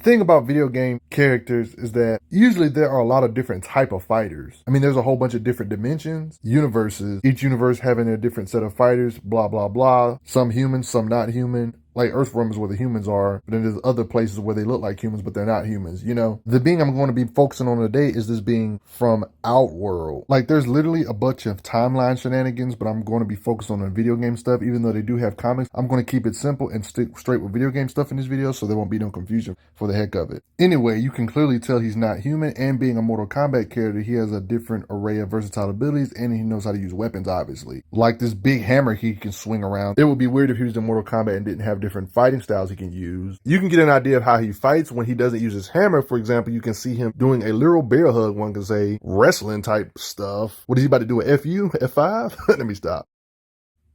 thing about video game characters is that usually there are a lot of different type of fighters. I mean, there's a whole bunch of different dimensions, universes, each universe having a different set of fighters, blah, blah, blah. Some human, some not human. Like Earthrealm is where the humans are, but then there's other places where they look like humans, but they're not humans, you know? The being I'm going to be focusing on today is this being from Outworld. Like, there's literally a bunch of timeline shenanigans, but I'm going to be focused on the video game stuff. Even though they do have comics, I'm going to keep it simple and stick straight with video game stuff in this video, so there won't be no confusion for the heck of it. Anyway, you can clearly tell he's not human, and being a Mortal Kombat character, he has a different array of versatile abilities, and he knows how to use weapons, obviously. Like this big hammer he can swing around. It would be weird if he was in Mortal Kombat and didn't have different fighting styles he can use. You can get an idea of how he fights when he doesn't use his hammer. For example, you can see him doing a literal bear hug, one can say, wrestling type stuff. What is he about to do, a FU? F5? Let me stop.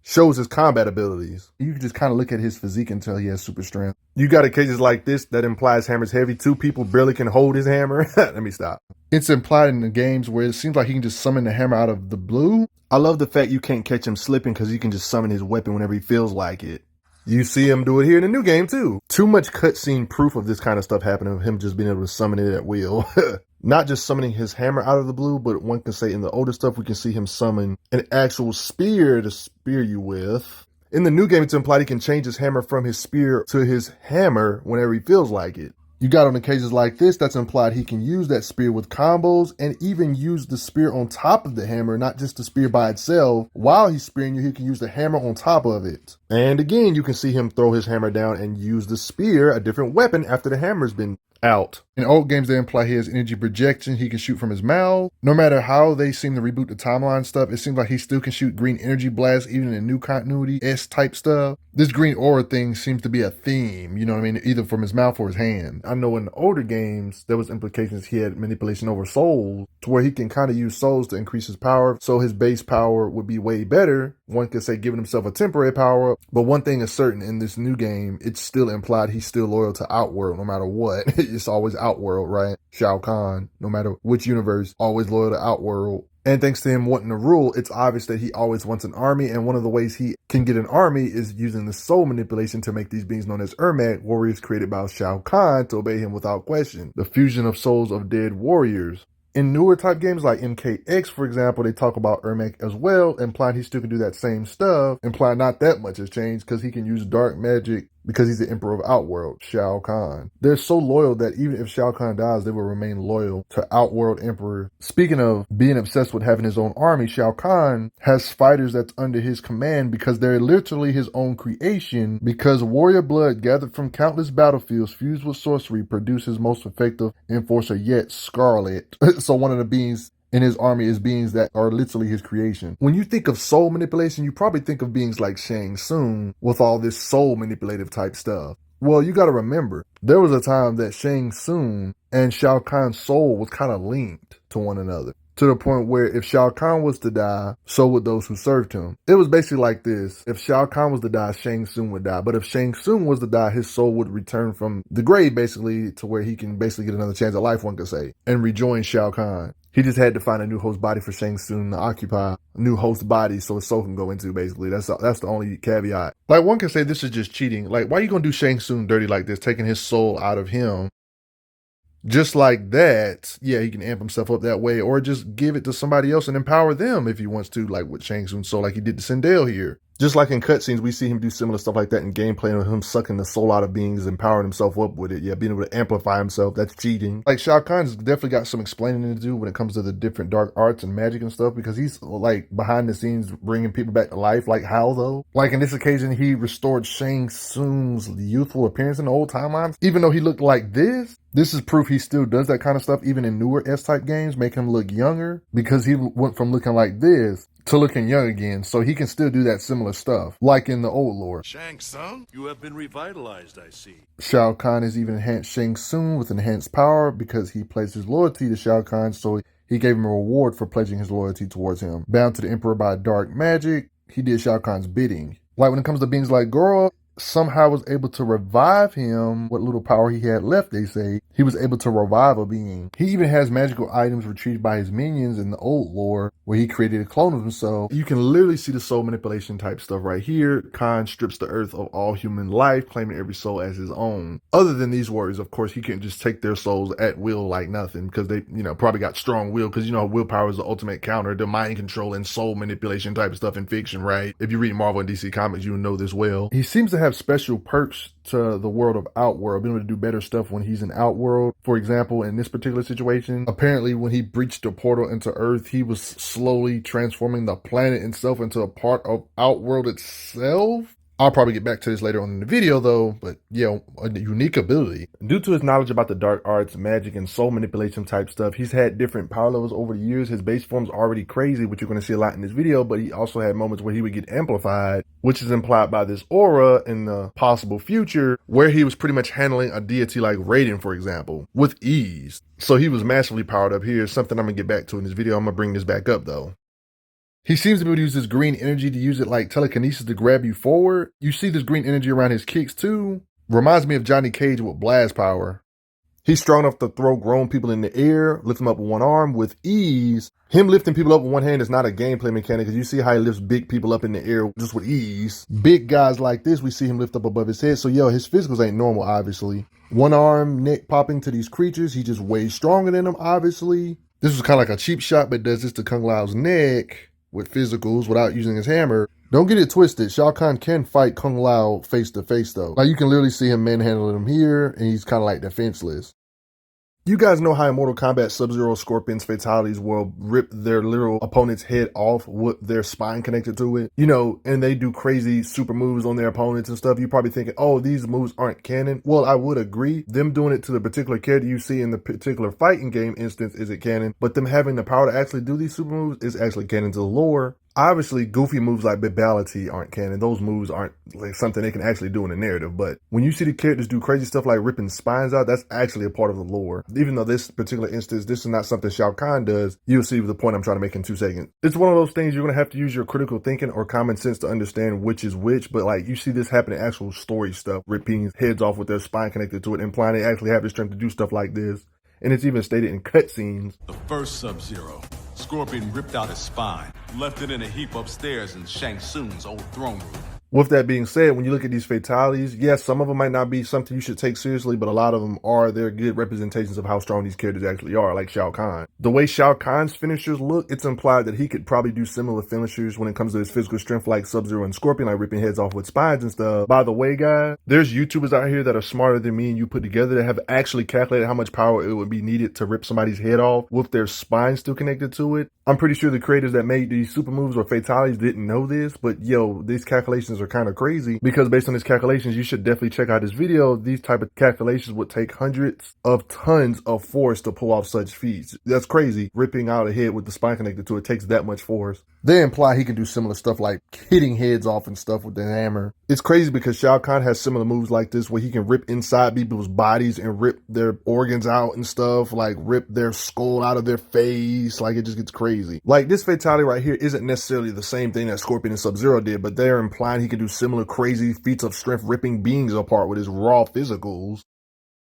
Shows his combat abilities. You can just kind of look at his physique and tell he has super strength. You got occasions like this that implies hammer's heavy. Two people barely can hold his hammer. Let me stop. It's implied in the games where it seems like he can just summon the hammer out of the blue. I love the fact you can't catch him slipping because he can just summon his weapon whenever he feels like it. You see him do it here in the new game too. Too much cutscene proof of this kind of stuff happening, of him just being able to summon it at will. Not just summoning his hammer out of the blue, but one can say in the older stuff, we can see him summon an actual spear to spear you with. In the new game, it's implied he can change his hammer from his spear to his hammer whenever he feels like it. You got on occasions like this, that's implied he can use that spear with combos and even use the spear on top of the hammer, not just the spear by itself. While he's spearing you, he can use the hammer on top of it. And again, you can see him throw his hammer down and use the spear, a different weapon, after the hammer's been out. In old games, they imply he has energy projection. He can shoot from his mouth. No matter how they seem to reboot the timeline stuff, it seems like he still can shoot green energy blasts, even in new continuity S-type stuff. This green aura thing seems to be a theme, you know what I mean? Either from his mouth or his hand. I know in the older games, there was implications he had manipulation over souls, to where he can kind of use souls to increase his power, so his base power would be way better. One could say giving himself a temporary power, but one thing is certain in this new game, it's still implied he's still loyal to Outworld no matter what. It's always Outworld, right? Shao Kahn, no matter which universe, always loyal to Outworld. And thanks to him wanting to rule, it's obvious that he always wants an army, and one of the ways he can get an army is using the soul manipulation to make these beings known as Ermac, warriors created by Shao Kahn to obey him without question. The fusion of souls of dead warriors. In newer type games like MKX, for example, they talk about Ermac as well, implying he still can do that same stuff, implying not that much has changed because he can use dark magic because he's the Emperor of Outworld, Shao Kahn. They're so loyal that even if Shao Kahn dies, they will remain loyal to Outworld Emperor. Speaking of being obsessed with having his own army, Shao Kahn has fighters that's under his command because they're literally his own creation, because warrior blood gathered from countless battlefields fused with sorcery produces most effective enforcer yet, Scarlet. So one of the beings in his army is beings that are literally his creation. When you think of soul manipulation, you probably think of beings like Shang Tsung with all this soul manipulative type stuff. Well, you got to remember, there was a time that Shang Tsung and Shao Kahn's soul was kind of linked to one another, to the point where if Shao Kahn was to die, so would those who served him. It was basically like this. If Shao Kahn was to die, Shang Tsung would die. But if Shang Tsung was to die, his soul would return from the grave, basically, to where he can basically get another chance at life, one could say, and rejoin Shao Kahn. He just had to find a new host body for Shang Tsung to occupy, a new host body so his soul can go into, basically. That's the only caveat. Like, one can say this is just cheating. Like, why are you going to do Shang Tsung dirty like this, taking his soul out of him? Just like that, yeah, he can amp himself up that way, or just give it to somebody else and empower them if he wants to, like with Shang Tsung's soul, like he did to Sindel here. Just like in cutscenes, we see him do similar stuff like that in gameplay, with him sucking the soul out of beings, empowering himself up with it. Yeah, being able to amplify himself, that's cheating. Like, Shao Kahn's definitely got some explaining to do when it comes to the different dark arts and magic and stuff, because he's, like, behind the scenes bringing people back to life. Like, how, though? Like, in this occasion, he restored Shang Tsung's youthful appearance in the old timelines. Even though he looked like this is proof he still does that kind of stuff, even in newer S-type games, make him look younger, because he went from looking like this to looking young again, so he can still do that similar stuff, like in the old lore. Shang Tsung, you have been revitalized, I see. Shao Kahn has even enhanced Shang Tsung with enhanced power because he pledged his loyalty to Shao Kahn, so he gave him a reward for pledging his loyalty towards him. Bound to the Emperor by dark magic, he did Shao Kahn's bidding. Like when it comes to beings like Goro, somehow was able to revive him. What little power he had left, they say, he was able to revive a being. He even has magical items retrieved by his minions in the old lore, where he created a clone of himself. You can literally see the soul manipulation type stuff right here. Kahn strips the earth of all human life, claiming every soul as his own. Other than these warriors, of course, he can't just take their souls at will like nothing, because they, probably got strong will, because willpower is the ultimate counter to mind control and soul manipulation type of stuff in fiction, right? If you read Marvel and DC comics, you know this well. He seems to have special perks to the world of Outworld, being able to do better stuff when he's in Outworld. For example, in this particular situation, apparently when he breached the portal into Earth, he was slowly transforming the planet itself into a part of Outworld itself. I'll probably get back to this later on in the video though, but yeah, a unique ability. Due to his knowledge about the dark arts, magic, and soul manipulation type stuff, he's had different power levels over the years. His base form's already crazy, which you're going to see a lot in this video, but he also had moments where he would get amplified, which is implied by this aura in the possible future, where he was pretty much handling a deity like Raiden, for example, with ease. So he was massively powered up here, something I'm going to get back to in this video. I'm going to bring this back up though. He seems to be able to use this green energy to use it like telekinesis to grab you forward. You see this green energy around his kicks too. Reminds me of Johnny Cage with blast power. He's strong enough to throw grown people in the air, lift them up with one arm with ease. Him lifting people up with one hand is not a gameplay mechanic, because you see how he lifts big people up in the air just with ease. Big guys like this, we see him lift up above his head. So his physicals ain't normal, obviously. One arm, neck popping to these creatures. He just way stronger than them, obviously. This was kind of like a cheap shot, but does this to Kung Lao's neck with physicals without using his hammer. Don't get it twisted. Shao Kahn can fight Kung Lao face to face though. Like you can literally see him manhandling him here, and he's kind of like defenseless. You guys know how in Mortal Kombat, Sub-Zero, Scorpion's Fatalities will rip their literal opponent's head off with their spine connected to it? And they do crazy super moves on their opponents and stuff. You're probably thinking, oh, these moves aren't canon. Well, I would agree. Them doing it to the particular character you see in the particular fighting game instance isn't canon, but them having the power to actually do these super moves is actually canon to the lore. Obviously, goofy moves like Fatalities aren't canon. Those moves aren't like something they can actually do in the narrative. But when you see the characters do crazy stuff like ripping spines out, that's actually a part of the lore. Even though this particular instance, this is not something Shao Kahn does, you'll see the point I'm trying to make in 2 seconds. It's one of those things you're going to have to use your critical thinking or common sense to understand which is which. But like you see this happen in actual story stuff, ripping heads off with their spine connected to it, implying they actually have the strength to do stuff like this. And it's even stated in cutscenes. The first Sub-Zero, Scorpion ripped out his spine, left it in a heap upstairs in Shang Tsung's old throne room. With that being said, when you look at these fatalities, yes, some of them might not be something you should take seriously, but a lot of them are. They're good representations of how strong these characters actually are, like Shao Kahn. The way Shao Kahn's finishers look, it's implied that he could probably do similar finishers when it comes to his physical strength like Sub-Zero and Scorpion, like ripping heads off with spines and stuff. By the way, guys, there's YouTubers out here that are smarter than me and you put together that have actually calculated how much power it would be needed to rip somebody's head off with their spine still connected to it. I'm pretty sure the creators that made these super moves or fatalities didn't know this, but these calculations are kind of crazy, because based on these calculations, you should definitely check out this video. These type of calculations would take hundreds of tons of force to pull off such feats. That's crazy. Ripping out a head with the spine connected to it takes that much force. They imply he can do similar stuff like hitting heads off and stuff with the hammer. It's crazy because Shao Kahn has similar moves like this where he can rip inside people's bodies and rip their organs out and stuff, like rip their skull out of their face. Like it just gets crazy. Like this fatality right here isn't necessarily the same thing that Scorpion and Sub-Zero did, but they're implying he can do similar crazy feats of strength, ripping beings apart with his raw physicals.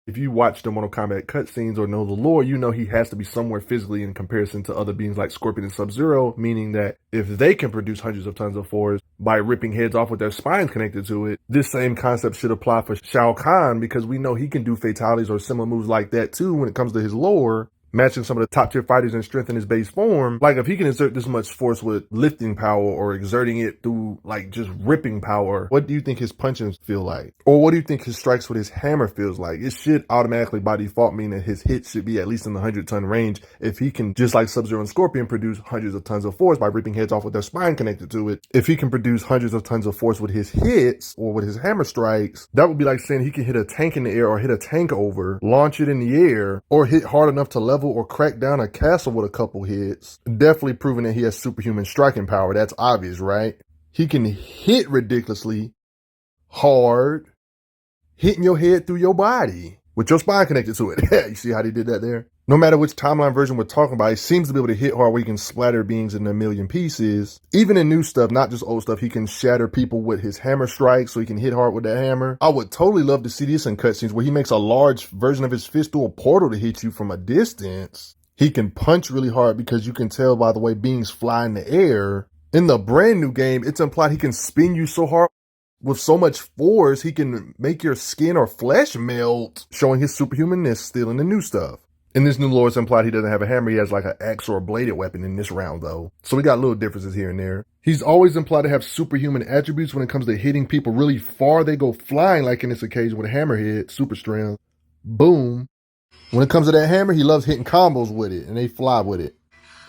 If you watch the Mortal Kombat cutscenes or know the lore, you know he has to be somewhere physically in comparison to other beings like Scorpion and Sub-Zero, meaning that if they can produce hundreds of tons of force by ripping heads off with their spines connected to it, this same concept should apply for Shao Kahn, because we know he can do fatalities or similar moves like that too when it comes to his lore, matching some of the top tier fighters in strength in his base form. Like if he can exert this much force with lifting power or exerting it through like just ripping power, what do you think his punches feel like? Or what do you think his strikes with his hammer feels like? It should automatically by default mean that his hits should be at least in the 100-ton range if he can, just like Sub-Zero and Scorpion, produce hundreds of tons of force by ripping heads off with their spine connected to it. If he can produce hundreds of tons of force with his hits or with his hammer strikes, that would be like saying he can hit a tank in the air or hit a tank over, launch it in the air, or hit hard enough to level or crack down a castle with a couple hits. Definitely proving that he has superhuman striking power. That's obvious, right? He can hit ridiculously hard, hitting your head through your body with your spine connected to it. You see how he did that there? No matter which timeline version we're talking about, he seems to be able to hit hard where he can splatter beings into a million pieces. Even in new stuff, not just old stuff, he can shatter people with his hammer strike, so he can hit hard with that hammer. I would totally love to see this in cutscenes where he makes a large version of his fist through a portal to hit you from a distance. He can punch really hard because you can tell by the way beings fly in the air. In the brand new game, it's implied he can spin you so hard with so much force, he can make your skin or flesh melt, showing his superhumanness still in the new stuff. In this new lore, it's implied he doesn't have a hammer. He has like an axe or a bladed weapon in this round, though. So we got little differences here and there. He's always implied to have superhuman attributes when it comes to hitting people really far. They go flying, like in this occasion with a hammerhead, super strength. Boom. When it comes to that hammer, he loves hitting combos with it, and they fly with it.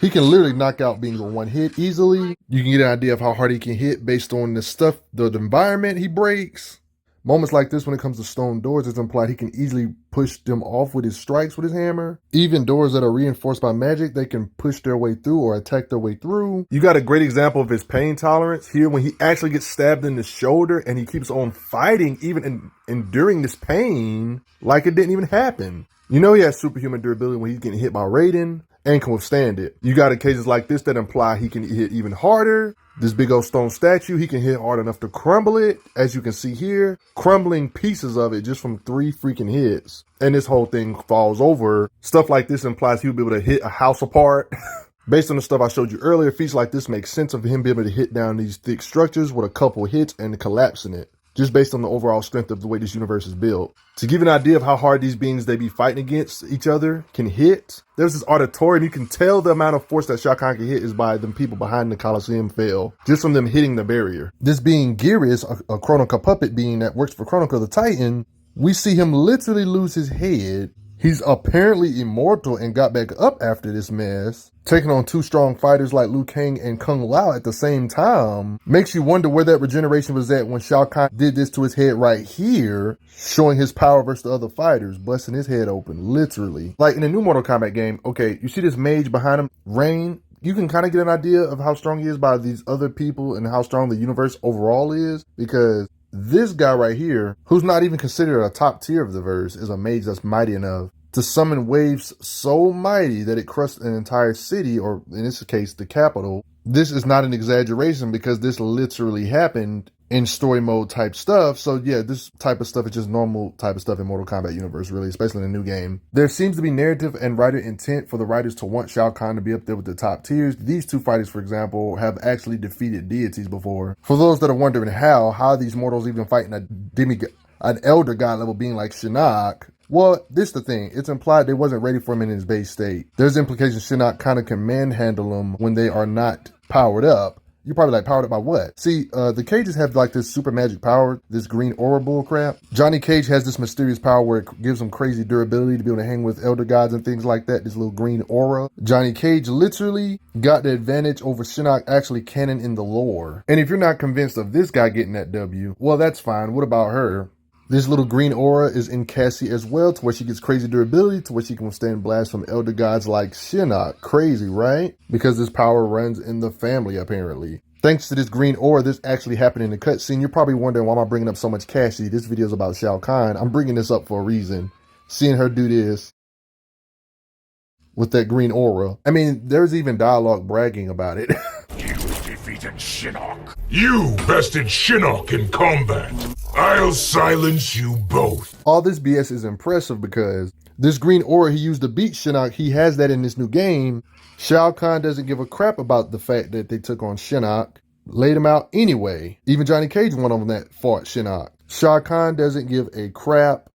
He can literally knock out beings with one hit easily. You can get an idea of how hard he can hit based on the stuff, the environment he breaks. Moments like this, when it comes to stone doors, it's implied he can easily push them off with his strikes with his hammer. Even doors that are reinforced by magic, they can push their way through or attack their way through. You got a great example of his pain tolerance here when he actually gets stabbed in the shoulder and he keeps on fighting, even enduring this pain like it didn't even happen. You know he has superhuman durability when he's getting hit by Raiden and can withstand it. You got occasions like this that imply he can hit even harder. This big old stone statue, he can hit hard enough to crumble it, as you can see here, crumbling pieces of it just from 3 freaking hits. And this whole thing falls over. Stuff like this implies he would be able to hit a house apart. Based on the stuff I showed you earlier, feats like this make sense of him being able to hit down these thick structures with a couple hits and collapsing it, just based on the overall strength of the way this universe is built. To give you an idea of how hard these beings they be fighting against each other can hit, there's this auditorium. You can tell the amount of force that Shao Kahn can hit is by them people behind the Colosseum fell, just from them hitting the barrier. This being Gearus, a Chronoka puppet being that works for Chronoka the Titan, we see him literally lose his head. He's apparently immortal and got back up after this mess. Taking on 2 strong fighters like Liu Kang and Kung Lao at the same time makes you wonder where that regeneration was at when Shao Kahn did this to his head right here, showing his power versus the other fighters, busting his head open, literally. Like in the new Mortal Kombat game, okay, you see this mage behind him, Rain, you can kind of get an idea of how strong he is by these other people and how strong the universe overall is, because this guy right here, who's not even considered a top tier of the verse, is a mage that's mighty enough to summon waves so mighty that it crushed an entire city, or in this case, the capital. This is not an exaggeration because this literally happened in story mode type stuff. So yeah, this type of stuff is just normal type of stuff in Mortal Kombat universe, really, especially in the new game. There seems to be narrative and writer intent for the writers to want Shao Kahn to be up there with the top tiers. These 2 fighters, for example, have actually defeated deities before. For those that are wondering how are these mortals even fighting an elder god level being like Shinnok? Well, this is the thing. It's implied they wasn't ready for him in his base state. There's implications Shinnok kind of can manhandle them when they are not powered up. You're probably like, powered up by what? See, the Cages have like this super magic power, this green aura bull crap. Johnny Cage has this mysterious power where it gives him crazy durability to be able to hang with elder gods and things like that, this little green aura. Johnny Cage literally got the advantage over Shinnok actually canon in the lore. And if you're not convinced of this guy getting that W, well, that's fine. What about her? This little green aura is in Cassie as well, to where she gets crazy durability, to where she can withstand blasts from elder gods like Shinnok. Crazy, right? Because this power runs in the family, apparently. Thanks to this green aura, this actually happened in the cutscene. You're probably wondering, why am I bringing up so much Cassie? This video is about Shao Kahn. I'm bringing this up for a reason. Seeing her do this with that green aura. I mean, there's even dialogue bragging about it. You defeated Shinnok. You bested Shinnok in combat. I'll silence you both. All this BS is impressive because this green aura he used to beat Shinnok, he has that in this new game. Shao Kahn doesn't give a crap about the fact that they took on Shinnok. Laid him out anyway. Even Johnny Cage went on that fought Shinnok. Shao Kahn doesn't give a crap.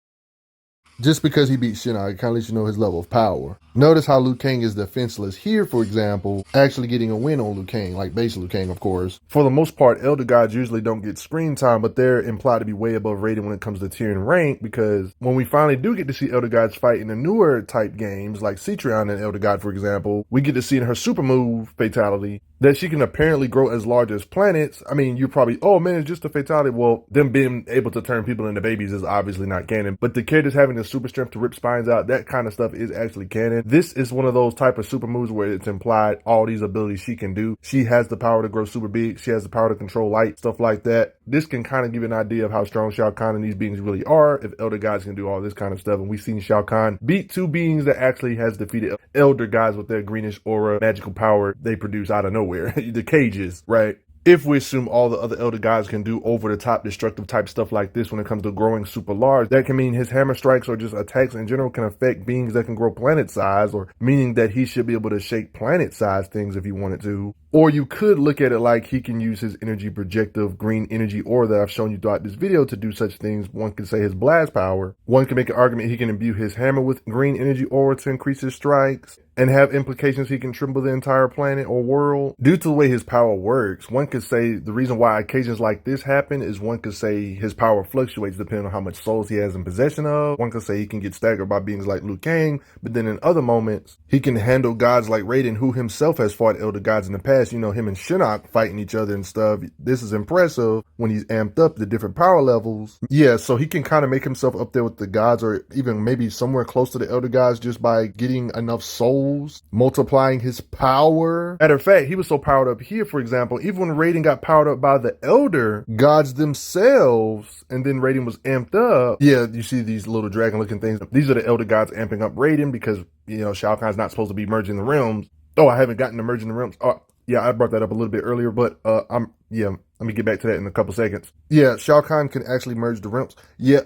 Just because he beat Shinnok, it kind of lets you know his level of power. Notice how Liu Kang is defenseless here, for example, actually getting a win on Liu Kang, like base Liu Kang, of course. For the most part, elder gods usually don't get screen time, but they're implied to be way above Raiden when it comes to tier and rank, because when we finally do get to see elder gods fight in the newer type games, like Cetrion and Elder God, for example, we get to see in her super move, Fatality, that she can apparently grow as large as planets. I mean, you're probably, oh man, it's just a Fatality. Well, them being able to turn people into babies is obviously not canon, but the characters having this super strength to rip spines out. That kind of stuff is actually canon. This is one of those type of super moves where it's implied all these abilities she can do. She has the power to grow super big. She has the power to control light, stuff like that. This can kind of give you an idea of how strong Shao Kahn and these beings really are if Elder Gods can do all this kind of stuff. And we've seen Shao Kahn beat two beings that actually has defeated Elder Gods with their greenish aura magical power they produce out of nowhere. The cages, right? If we assume all the other Elder Gods can do over-the-top destructive type stuff like this when it comes to growing super large, that can mean his hammer strikes or just attacks in general can affect beings that can grow planet size, or meaning that he should be able to shake planet size things if he wanted to. Or you could look at it like he can use his energy projective green energy aura that I've shown you throughout this video to do such things. One could say his blast power. One can make an argument he can imbue his hammer with green energy aura to increase his strikes and have implications he can trimble the entire planet or world. Due to the way his power works, one could say the reason why occasions like this happen is one could say his power fluctuates depending on how much souls he has in possession of. One could say he can get staggered by beings like Liu Kang, but then in other moments, he can handle gods like Raiden, who himself has fought Elder Gods in the past. You know, him and Shinnok fighting each other and stuff. This is impressive when he's amped up the different power levels. Yeah, so he can kind of make himself up there with the gods, or even maybe somewhere close to the Elder Gods just by getting enough souls, multiplying his power. Matter of fact, he was so powered up here, for example, even when Raiden got powered up by the Elder Gods themselves, and then Raiden was amped up. Yeah, you see these little dragon looking things. These are the Elder Gods amping up Raiden because, you know, Shao Kahn's not supposed to be merging the realms. Oh, I haven't gotten to merging the realms. Oh, yeah, I brought that up a little bit earlier, but let me get back to that in a couple seconds. Yeah, Shao Kahn can actually merge the realms. Yeah.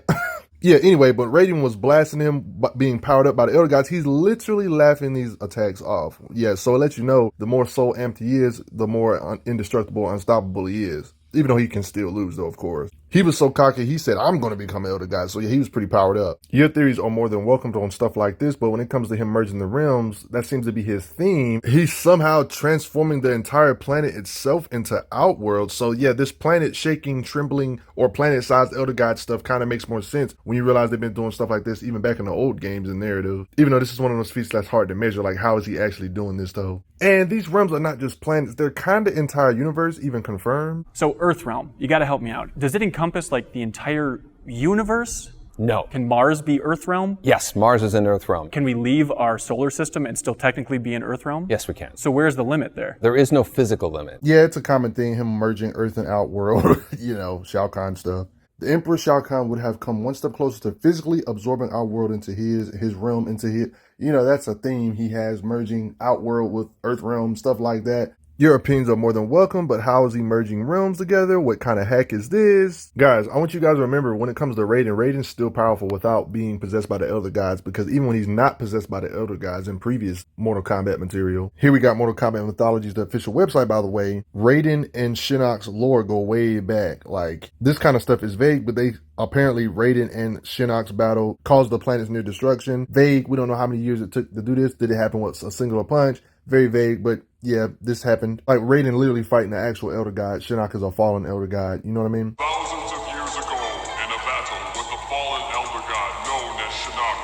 Yeah, anyway, but Raiden was blasting him being powered up by the Elder Gods. He's literally laughing these attacks off. Yeah, so it lets you know the more soul amped he is, the more indestructible, unstoppable he is. Even though he can still lose, though, of course. He was so cocky, he said, I'm going to become Elder God. So yeah, he was pretty powered up. Your theories are more than welcomed on stuff like this, but when it comes to him merging the realms, that seems to be his theme. He's somehow transforming the entire planet itself into Outworld. So yeah, this planet shaking, trembling, or planet-sized Elder God stuff kind of makes more sense when you realize they've been doing stuff like this even back in the old games and narrative. Even though this is one of those feats that's hard to measure, like how is he actually doing this though? And these realms are not just planets, they're kind of entire universe, even confirmed. So Earth realm, you got to help me out. Does it encompass like the entire universe? No. Can Mars be Earth realm? Yes, Mars is in Earth realm. Can we leave our solar system and still technically be in Earth realm? Yes, we can. So where's the limit there? There is no physical limit. Yeah, it's a common thing, him merging Earth and Outworld, you know, Shao Kahn stuff. The Emperor Shao Kahn would have come one step closer to physically absorbing Outworld into his realm, into his, you know, that's a theme he has, merging Outworld with Earth realm, stuff like that. Your opinions are more than welcome, but how is he merging realms together? What kind of hack is this? Guys, I want you guys to remember when it comes to Raiden, Raiden's still powerful without being possessed by the Elder Gods, because even when he's not possessed by the Elder Gods in previous Mortal Kombat material. Here we got Mortal Kombat Mythologies, the official website, by the way. Raiden and Shinnok's lore go way back. Like, this kind of stuff is vague, but apparently Raiden and Shinnok's battle caused the planet's near destruction. Vague, we don't know how many years it took to do this. Did it happen with a singular punch? Very vague, but yeah, this happened. Like Raiden literally fighting the actual Elder God. Shinnok is a fallen Elder God. You know what I mean? Thousands of years ago, in a battle with the fallen Elder God known as Shinnok,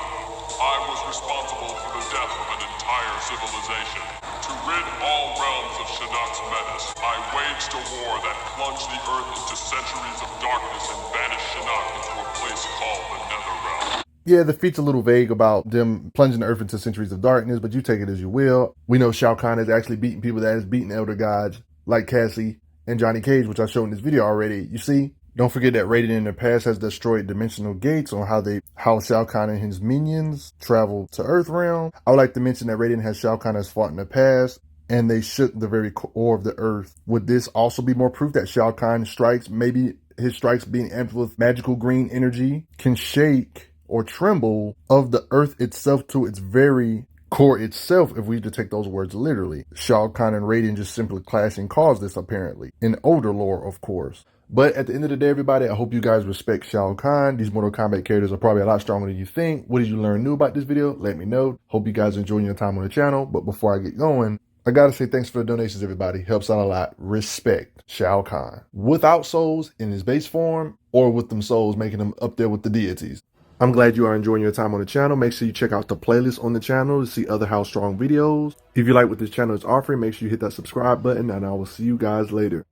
I was responsible for the death of an entire civilization. To rid all realms of Shinnok's menace, I waged a war that plunged the Earth into centuries of darkness and banished Shinnok into a place called the Netherrealm. Yeah, the feat's a little vague about them plunging the Earth into centuries of darkness, but you take it as you will. We know Shao Kahn has actually beaten people that has beaten Elder Gods, like Cassie and Johnny Cage, which I showed in this video already. You see? Don't forget that Raiden in the past has destroyed dimensional gates on how Shao Kahn and his minions travel to Earth Realm. I would like to mention that Raiden has Shao Kahn has fought in the past, and they shook the very core of the Earth. Would this also be more proof that Shao Kahn strikes, maybe his strikes being amped with magical green energy, can shake or tremble of the Earth itself to its very core itself, if we to take those words literally? Shao Kahn and Raiden just simply clashing caused this, apparently. In older lore, of course. But at the end of the day, everybody, I hope you guys respect Shao Kahn. These Mortal Kombat characters are probably a lot stronger than you think. What did you learn new about this video? Let me know. Hope you guys are enjoying your time on the channel. But before I get going, I gotta say thanks for the donations, everybody. Helps out a lot. Respect Shao Kahn. Without souls in his base form, or with them souls making him up there with the deities. I'm glad you are enjoying your time on the channel. Make sure you check out the playlist on the channel to see other How Strong videos. If you like what this channel is offering, make sure you hit that subscribe button, and I will see you guys later.